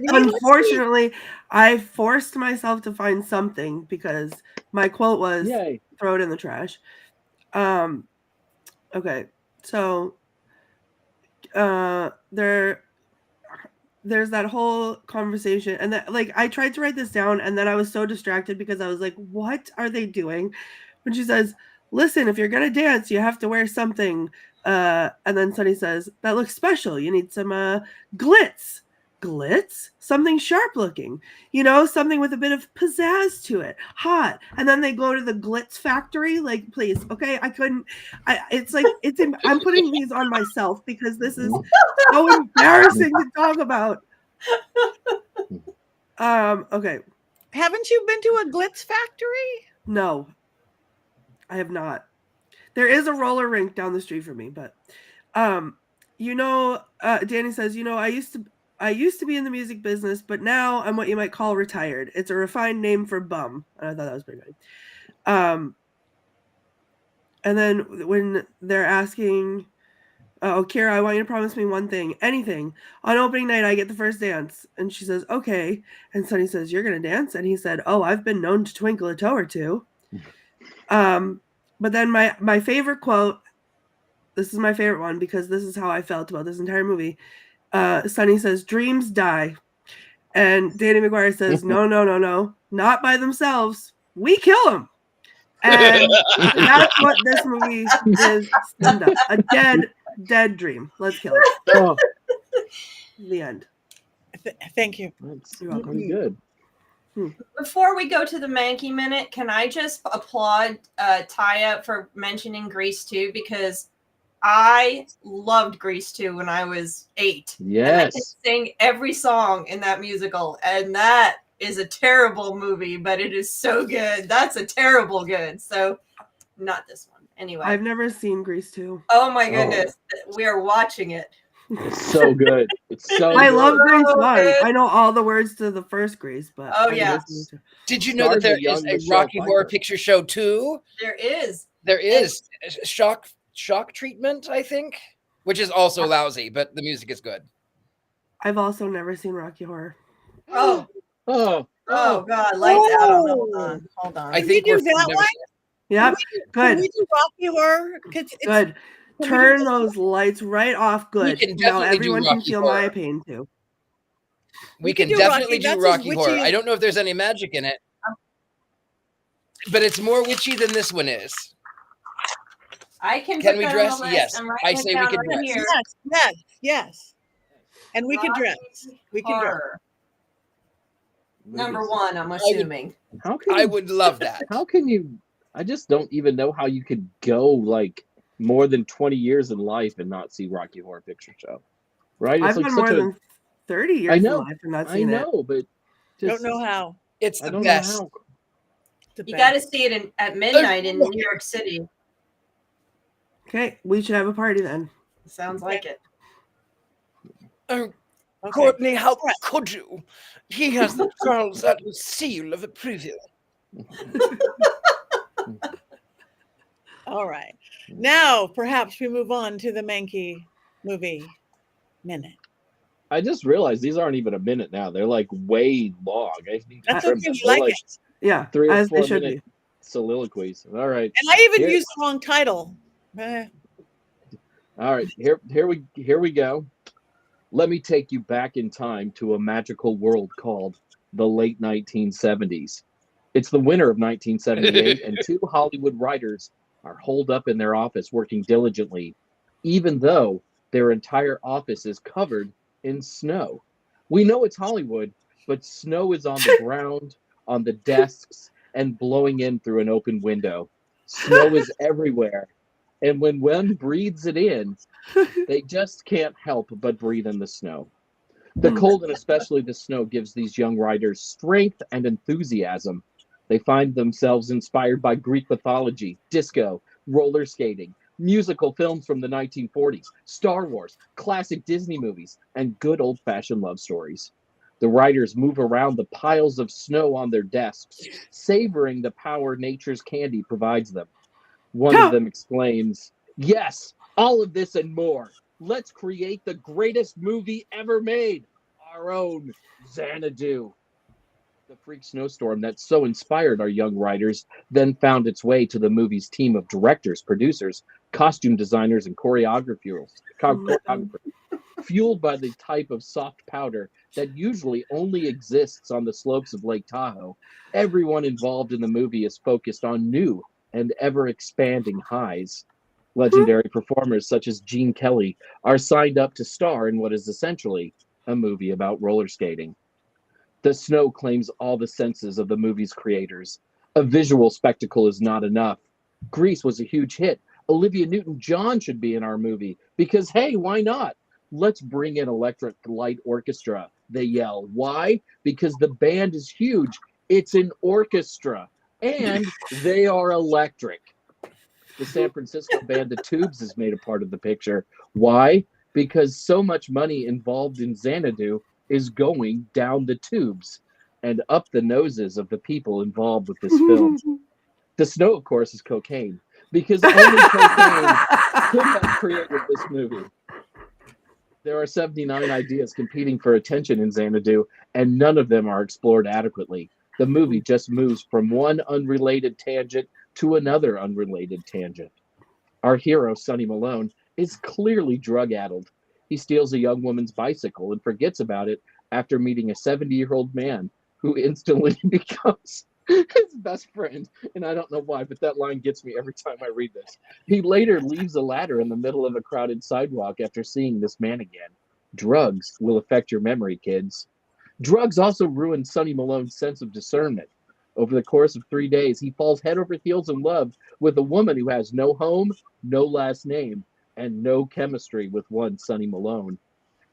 Unfortunately, I forced myself to find something because my quote was throw it in the trash. Okay, so there's that whole conversation, and that, like, I tried to write this down, and then I was so distracted because I was like, what are they doing? When she says, listen, if you're gonna dance, you have to wear something And then Sunny says, that looks special. You need some glitz. Glitz? Something sharp looking. You know, something with a bit of pizzazz to it. Hot. And then they go to the glitz factory. Like, please, okay? I'm putting these on myself because this is so embarrassing to talk about. Okay. Haven't you been to a glitz factory? No, I have not. There is a roller rink down the street from me, but Danny says, I used to be in the music business, but now I'm what you might call retired. It's a refined name for bum. I thought that was pretty good. And then when they're asking, Kira, I want you to promise me one thing, anything. On opening night, I get the first dance. And she says, okay. And Sunny says, you're going to dance? And he said, oh, I've been known to twinkle a toe or two. But then my favorite quote, this is my favorite one because this is how I felt about this entire movie. Sunny says, dreams die. And Danny McGuire says, no, not by themselves. We kill them. And that's what this movie is summed up. A dead dream. Let's kill it. Oh, The end. Thank you. that's pretty good. Before we go to the Mankey Minute, can I just applaud Taya for mentioning Grease 2 because I loved Grease 2 when I was 8. Yes. And I can sing every song in that musical, and that is a terrible movie, but it is so good. That's a terrible good. So, not this one. Anyway. I've never seen Grease 2. Oh my goodness. We are watching it. It's so good. It's so I good. love Grease 1. good. I know all the words to the first Grease, but Oh, yeah. Did you know that there is a Rocky Horror Picture Show 2? There is. There is shock treatment, I think, which is also lousy, but the music is good. I've also never seen Rocky Horror. Oh God, lights out. Hold on. I think we we're do that one? Yep. Can Good. we do Rocky Horror? Good. Turn those lights right off. Good. We can Now definitely everyone do can Rocky feel Horror. my pain too. We can do definitely Rocky. do That's as Rocky Horror. witchy as- I don't know if there's any magic in it, but it's more witchy than this one is. I can Can put we that dress? on the list. Yes. I'm writing I it say we down can right dress. here. Yes. And we can dress. We can dress. Horror. Number 1, I'm assuming. How can I would love that. How can you? I just don't even know how you could go like more than 20 years in life and not see Rocky Horror Picture Show, right? It's I've like been such more a. than 30 years I know. in life and not I seen it. know, but just, Don't know how. It's I the don't best. know how. The You best. got to see it at midnight in New York City. Okay, we should have a party then. Sounds like it. Oh, Okay. Courtney, how could you? He has the girls at the seal of approval. All right. Now, perhaps we move on to the Mankey movie minute. I just realized these aren't even a minute now. They're like way long. I need to That's trim okay. them. We They're like like it. Yeah, 3 or as 4 they should minute be. soliloquies. All right. And I even Here- used the wrong title. All right, here we go. Let me take you back in time to a magical world called the late 1970s. It's the winter of 1978, and 2 Hollywood writers are holed up in their office working diligently, even though their entire office is covered in snow. We know it's Hollywood, but snow is on the ground, on the desks, and blowing in through an open window. Snow is everywhere. And when one breathes it in, they just can't help but breathe in the snow. The cold and especially the snow gives these young writers strength and enthusiasm. They find themselves inspired by Greek mythology, disco, roller skating, musical films from the 1940s, Star Wars, classic Disney movies, and good old-fashioned love stories. The writers move around the piles of snow on their desks, savoring the power nature's candy provides them. One of them exclaims, "Yes, all of this and more. Let's create the greatest movie ever made, our own Xanadu." The freak snowstorm that so inspired our young writers then found its way to the movie's team of directors, producers, costume designers, and choreographers. Fueled by the type of soft powder that usually only exists on the slopes of Lake Tahoe, everyone involved in the movie is focused on new and ever-expanding highs. Legendary performers such as Gene Kelly are signed up to star in what is essentially a movie about roller skating. The snow claims all the senses of the movie's creators. A visual spectacle is not enough. Grease was a huge hit. Olivia Newton-John should be in our movie because, hey, why not? Let's bring in Electric Light Orchestra, they yell. Why? Because the band is huge. It's an orchestra, and they are electric. The San Francisco band The Tubes is made a part of the picture. Why? Because so much money involved in Xanadu is going down the tubes and up the noses of the people involved with this film. The snow, of course, is cocaine, because only cocaine could have created this movie. There are 79 ideas competing for attention in Xanadu, and none of them are explored adequately. The movie just moves from one unrelated tangent to another unrelated tangent. Our hero, Sonny Malone, is clearly drug-addled. He steals a young woman's bicycle and forgets about it after meeting a 70-year-old man who instantly becomes his best friend. And I don't know why, but that line gets me every time I read this. He later leaves a ladder in the middle of a crowded sidewalk after seeing this man again. Drugs will affect your memory, kids. Drugs also ruin Sonny Malone's sense of discernment. Over the course of 3 days, he falls head over heels in love with a woman who has no home, no last name, and no chemistry with one Sonny Malone.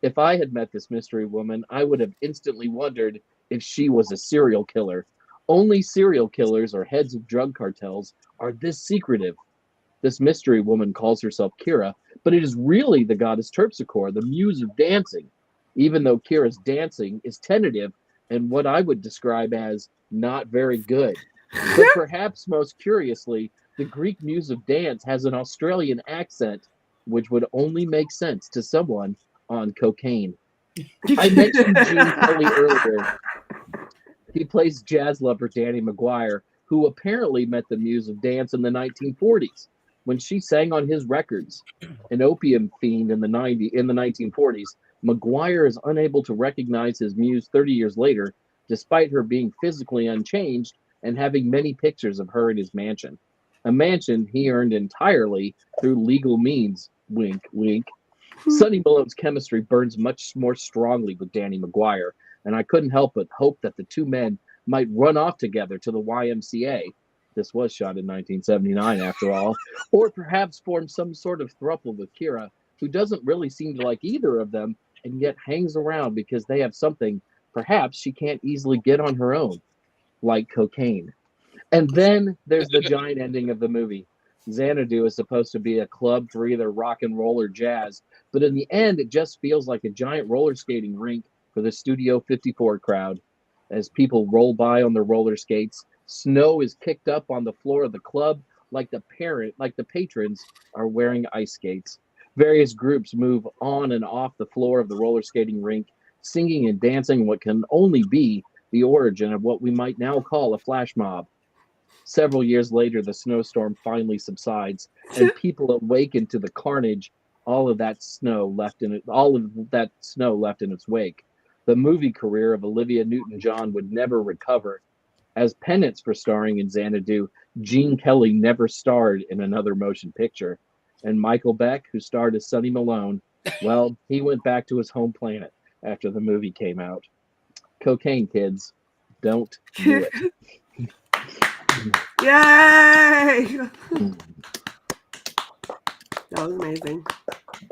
If I had met this mystery woman, I would have instantly wondered if she was a serial killer. Only serial killers or heads of drug cartels are this secretive. This mystery woman calls herself Kira, but it is really the goddess Terpsichore, the muse of dancing, even though Kira's dancing is tentative and what I would describe as not very good. But perhaps most curiously, the Greek muse of dance has an Australian accent, which would only make sense to someone on cocaine. I mentioned Gene Kelly earlier. He plays jazz lover Danny Maguire, who apparently met the muse of dance in the 1940s when she sang on his records. An opium fiend in the 1940s, Maguire is unable to recognize his muse 30 years later, despite her being physically unchanged and having many pictures of her in his mansion. A mansion he earned entirely through legal means, wink, wink. Sonny Malone's chemistry burns much more strongly with Danny Maguire, and I couldn't help but hope that the two men might run off together to the YMCA. This was shot in 1979, after all. Or perhaps form some sort of throuple with Kira, who doesn't really seem to like either of them, and yet hangs around because they have something perhaps she can't easily get on her own, like cocaine. And then there's the giant ending of the movie. Xanadu is supposed to be a club for either rock and roll or jazz, but in the end, it just feels like a giant roller skating rink for the Studio 54 crowd. As people roll by on their roller skates, snow is kicked up on the floor of the club like the patrons are wearing ice skates. Various groups move on and off the floor of the roller skating rink, singing and dancing what can only be the origin of what we might now call a flash mob. Several years later, the snowstorm finally subsides, and people awaken to the carnage all of that snow left in its wake. The movie career of Olivia Newton-John would never recover. As penance for starring in Xanadu, Gene Kelly never starred in another motion picture. And Michael Beck, who starred as Sonny Malone, well, he went back to his home planet after the movie came out. Cocaine, kids. Don't do it. Yay! That was amazing.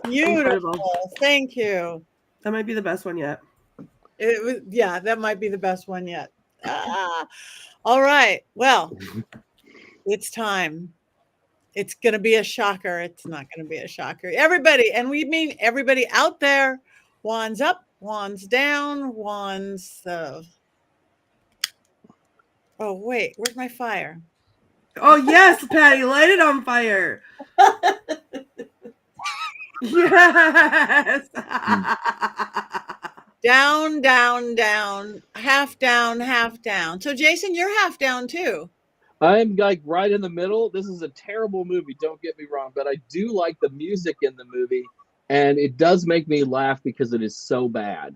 Beautiful. Incredible. Thank you. That might be the best one yet. Yeah, that might be the best one yet. All right. Well, it's time. It's going to be a shocker. It's not going to be a shocker. Everybody, and we mean everybody out there, wands up, wands down, wands. Oh, wait, where's my fire? Oh, yes, Patty, light it on fire. Yes. Down, down, down, half down, half down. So, Jason, you're half down too. I'm like right in the middle. This is a terrible movie, don't get me wrong, but I do like the music in the movie, and it does make me laugh because it is so bad.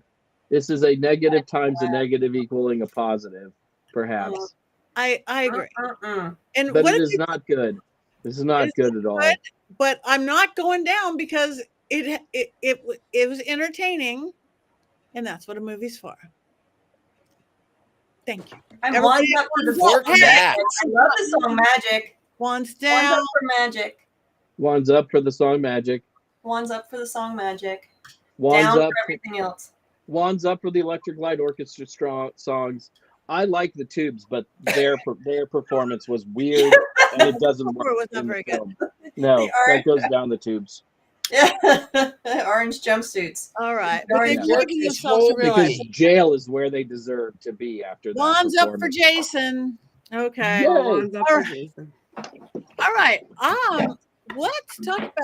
This is a negative times a negative equaling a positive, perhaps. I agree. And But what it did is not good. This is not good at all. Good, but I'm not going down because it was entertaining, and that's what a movie's for. Thank you. I'm wands up for the Fork that. I love the song Magic. Wands down. Wands up for Magic. Wands up for the song Magic. Wands up for the song Magic. Wands down up for everything else. Wands up for the Electric Light Orchestra songs. I like the Tubes, but their performance was weird and it doesn't work. It was not very good. No, that goes down the tubes. Yeah, orange jumpsuits. All right, but they work giving this themselves whole a real Because jail is where they deserve to be after that. Wands up for performance. Jason. Okay. Yay. Wands up for Jason. All right. Let's talk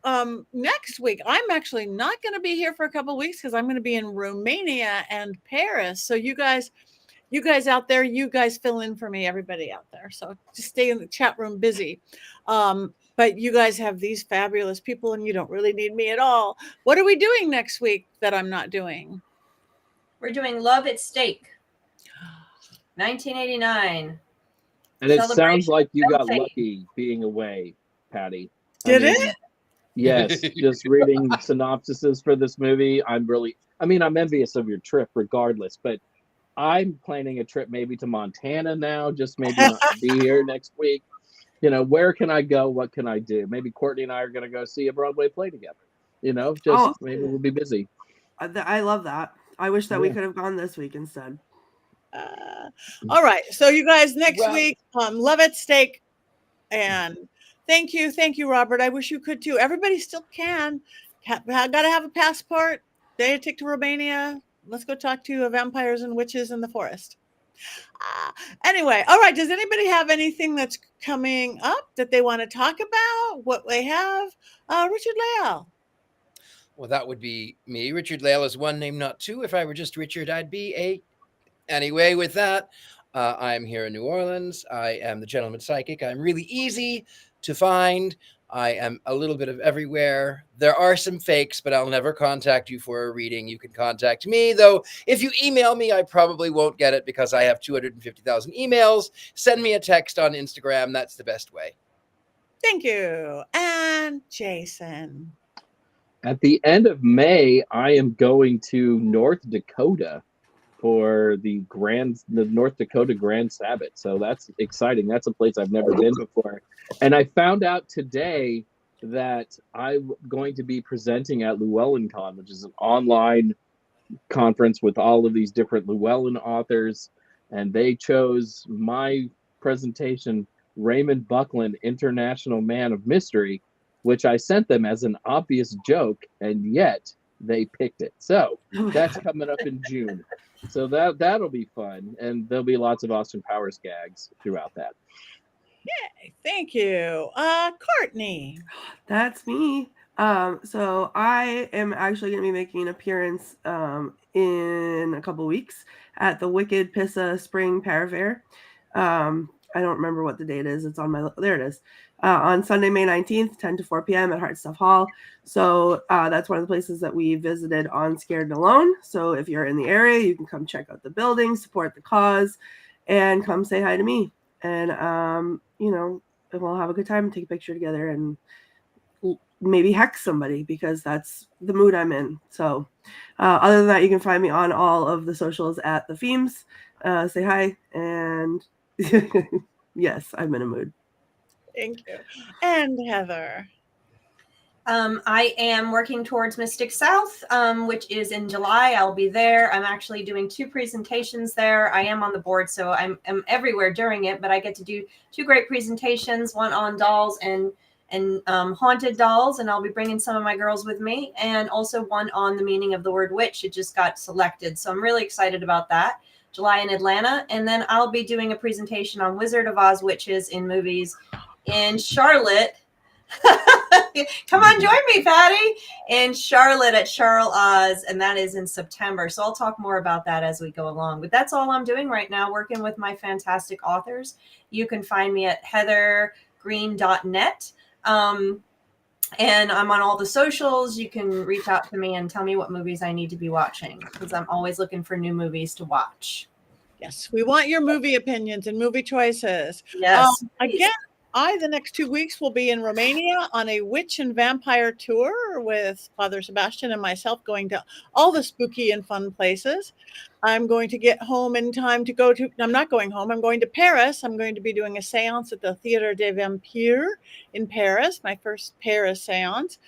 about next week. I'm actually not going to be here for a couple of weeks because I'm going to be in Romania and Paris. So you guys out there, you guys fill in for me, everybody out there. So just stay in the chat room busy. But you guys have these fabulous people and you don't really need me at all. What are we doing next week that I'm not doing? We're doing Love at Stake. 1989. And it sounds like you got Celebration. lucky being away, Patty. Did it? Yes, just reading synopsises for this movie. I'm envious of your trip regardless, but I'm planning a trip maybe to Montana now, just maybe not to be here next week. You know, where can I go? What can I do? Maybe Courtney and I are going to go see a Broadway play together. You know, maybe we'll be busy. I love that. I wish that we could have gone this week instead. All right. So you guys next week, Love at Stake. And thank you, Robert. I wish you could too. Everybody still can. Got to have a passport. Day to take to Romania. Let's go talk to vampires and witches in the forest. Anyway, all right. Does anybody have anything that's coming up that they want to talk about? What they have? Richard Leal. Well, that would be me. Richard Leal is one name, not two. If I were just Richard, I'd be a. Anyway, with that, I'm here in New Orleans. I am the Gentleman Psychic. I'm really easy to find. I am a little bit of everywhere. There are some fakes, but I'll never contact you for a reading. You can contact me, though. If you email me, I probably won't get it because I have 250,000 emails. Send me a text on Instagram. That's the best way. Thank you. And Jason. At the end of May, I am going to North Dakota for the North Dakota Grand Sabbath. So that's exciting. That's a place I've never been before. And I found out today that I'm going to be presenting at LlewelynCon, which is an online conference with all of these different Llewellyn authors. And they chose my presentation, Raymond Buckland, International Man of Mystery, which I sent them as an obvious joke, and yet they picked it. So that's coming up in June. So that'll be fun, and there'll be lots of Austin Powers gags throughout that. Yay, thank you. Courtney. That's me. So I am actually going to be making an appearance in a couple weeks at the Wicked Pissa Spring Parafair. I don't remember what the date is. It's on my, there it is. On Sunday, May 19th, 10 to 4 p.m. at Hart Stuff Hall. So that's one of the places that we visited on Scared and Alone. So if you're in the area, you can come check out the building, support the cause, and come say hi to me. And, we'll have a good time and take a picture together and maybe hex somebody because that's the mood I'm in. So other than that, you can find me on all of the socials at the Feems. Say hi. And yes, I'm in a mood. Thank you. And Heather. I am working towards Mystic South, which is in July. I'll be there. I'm actually doing 2 presentations there. I am on the board, so I'm everywhere during it, but I get to do 2 great presentations, one on dolls and haunted dolls, and I'll be bringing some of my girls with me, and also one on the meaning of the word witch. It just got selected, so I'm really excited about that. July in Atlanta, and then I'll be doing a presentation on Wizard of Oz witches in movies in Charlotte. Come on, join me, Patty, in Charlotte at Charles Oz, and that is in September. So I'll talk more about that as we go along. But that's all I'm doing right now, working with my fantastic authors. You can find me at heathergreen.net. And I'm on all the socials. You can reach out to me and tell me what movies I need to be watching because I'm always looking for new movies to watch. Yes, we want your movie opinions and movie choices. Yes. Again, the next 2 weeks, will be in Romania on a witch and vampire tour with Father Sebastian and myself, going to all the spooky and fun places. I'm going to get home in time to go to, I'm not going home, I'm going to Paris. I'm going to be doing a seance at the Theatre des Vampires in Paris, my first Paris seance.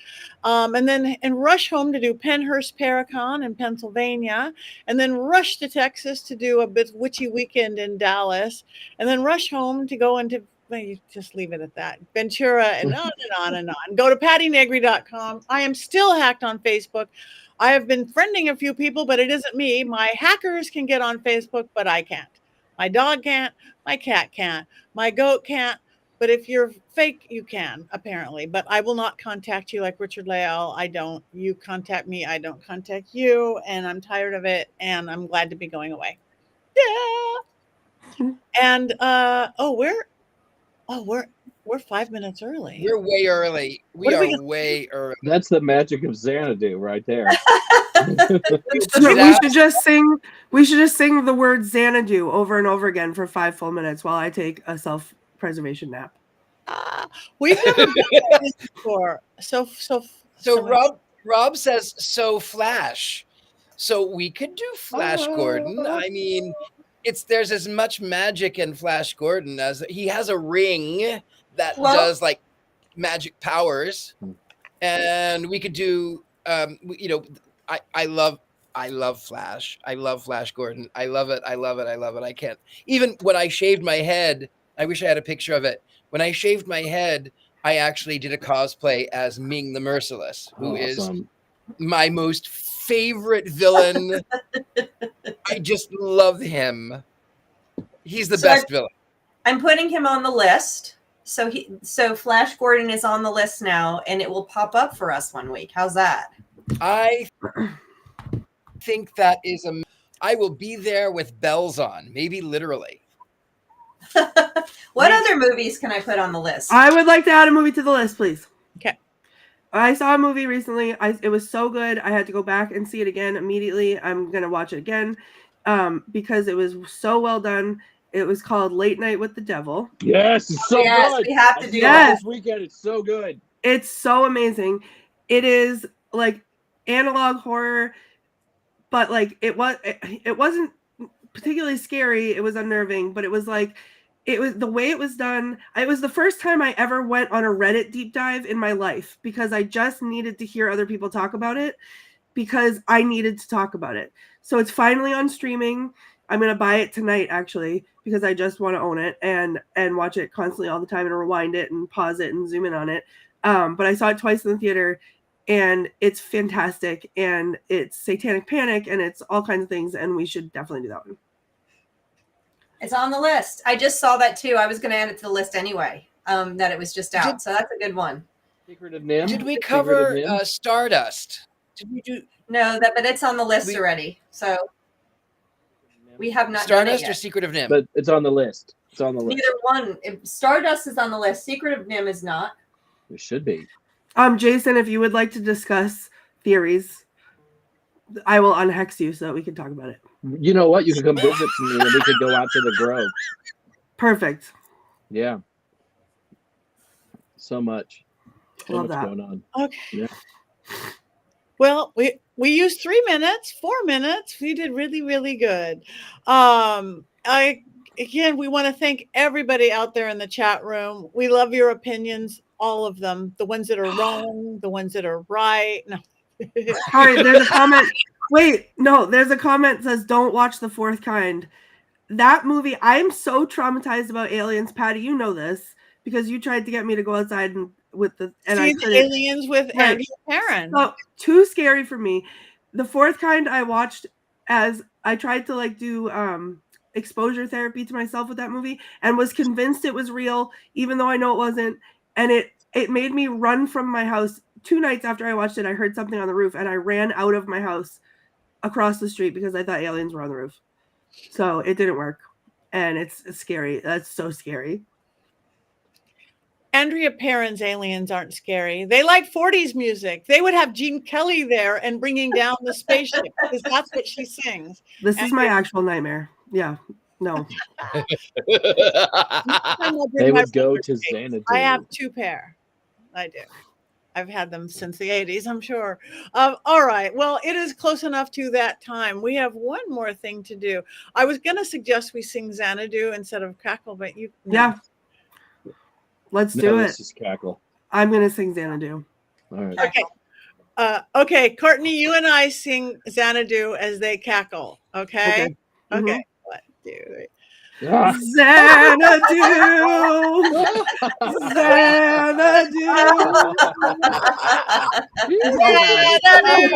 And rush home to do Penhurst Paracon in Pennsylvania, and then rush to Texas to do a bit witchy weekend in Dallas, and then rush home to go into, well, you just leave it at that, Ventura, and on and on and on. Go to pattynegri.com. I am still hacked on Facebook. I have been friending a few people, but it isn't me. My hackers can get on Facebook, but I can't. My dog can't. My cat can't. My goat can't. But if you're fake, you can, apparently. But I will not contact you like Richard Leal. I don't. You contact me. I don't contact you. And I'm tired of it. And I'm glad to be going away. Yeah. And we're 5 minutes early. We're way early. We are way early. That's the magic of Xanadu right there. We should just sing the word Xanadu over and over again for 5 full minutes while I take a self-preservation nap. We've never done this before. So Rob says so Flash. So we could do Flash Gordon. I mean, there's as much magic in Flash Gordon as he has a ring that does like magic powers, and we could do I love Flash. I love Flash Gordon. I love it. I can't, even when I shaved my head, I wish I had a picture of it. When I shaved my head, I actually did a cosplay as Ming the Merciless, who is my most favorite villain. I just love him. He's the best villain. I'm putting him on the list. So Flash Gordon is on the list now, and it will pop up for us one week. How's that? I think that is I will be there with bells on, maybe literally. What other movies can I put on the list? I would like to add a movie to the list, please. Okay. I saw a movie recently. It was so good. I had to go back and see it again immediately. I'm going to watch it again because it was so well done. It was called Late Night with the Devil. Yes, it's so good. We have to do that this weekend. It's so good. It's so amazing. It is like analog horror, but like it wasn't particularly scary. It was unnerving, but it was like the way it was done. It was the first time I ever went on a Reddit deep dive in my life because I just needed to hear other people talk about it because I needed to talk about it. So it's finally on streaming. I'm going to buy it tonight, actually, because I just want to own it and watch it constantly all the time and rewind it and pause it and zoom in on it. But I saw it twice in the theater, and it's fantastic, and it's Satanic Panic, and it's all kinds of things, and we should definitely do that one. It's on the list. I just saw that, too. I was going to add it to the list anyway, that it was just out. So that's a good one. Secret of Nim? Did we cover Stardust? Did we do? No, but it's on the list already. So we have not Stardust done it yet. or Secret of Nim? But it's on the list. It's on the list. Neither one. Stardust is on the list. Secret of Nim is not. It should be. Jason, if you would like to discuss theories, I will unhex you so that we can talk about it. You know what? You can come visit me and we could go out to the Grove. Perfect. Yeah. So much. Love that. Going on. Okay. Yeah. Well, we used 3 minutes, 4 minutes. We did really, really good. Again, we want to thank everybody out there in the chat room. We love your opinions, all of them. The ones that are wrong, the ones that are right. No. All right, there's a comment. Wait, no, there's a comment that says, don't watch The Fourth Kind. That movie, I'm so traumatized about aliens. Patty, you know this, because you tried to get me to go outside and I couldn't. Aliens with Andrew Perrin. So, too scary for me. The Fourth Kind I watched as I tried to do exposure therapy to myself with that movie and was convinced it was real, even though I know it wasn't. And it made me run from my house. 2 nights after I watched it, I heard something on the roof and I ran out of my house across the street because I thought aliens were on the roof. So it didn't work. And it's scary. That's so scary. Andrea Perrin's aliens aren't scary. They like 40s music. They would have Gene Kelly there and bringing down the spaceship because that's what she sings. This is my actual nightmare. Yeah. No. They would go to Xanadu. I have 2 pair. I do. I've had them since the 80s, I'm sure. All right. Well, it is close enough to that time. We have one more thing to do. I was going to suggest we sing Xanadu instead of Cackle, but you. No. Yeah. Let's do it. Let's just cackle. I'm going to sing Xanadu. All right. Okay. Okay, Courtney, you and I sing Xanadu as they cackle. Okay. Okay. 1, 2, 3. Ah. Xanadu, Xanadu. Xanadu.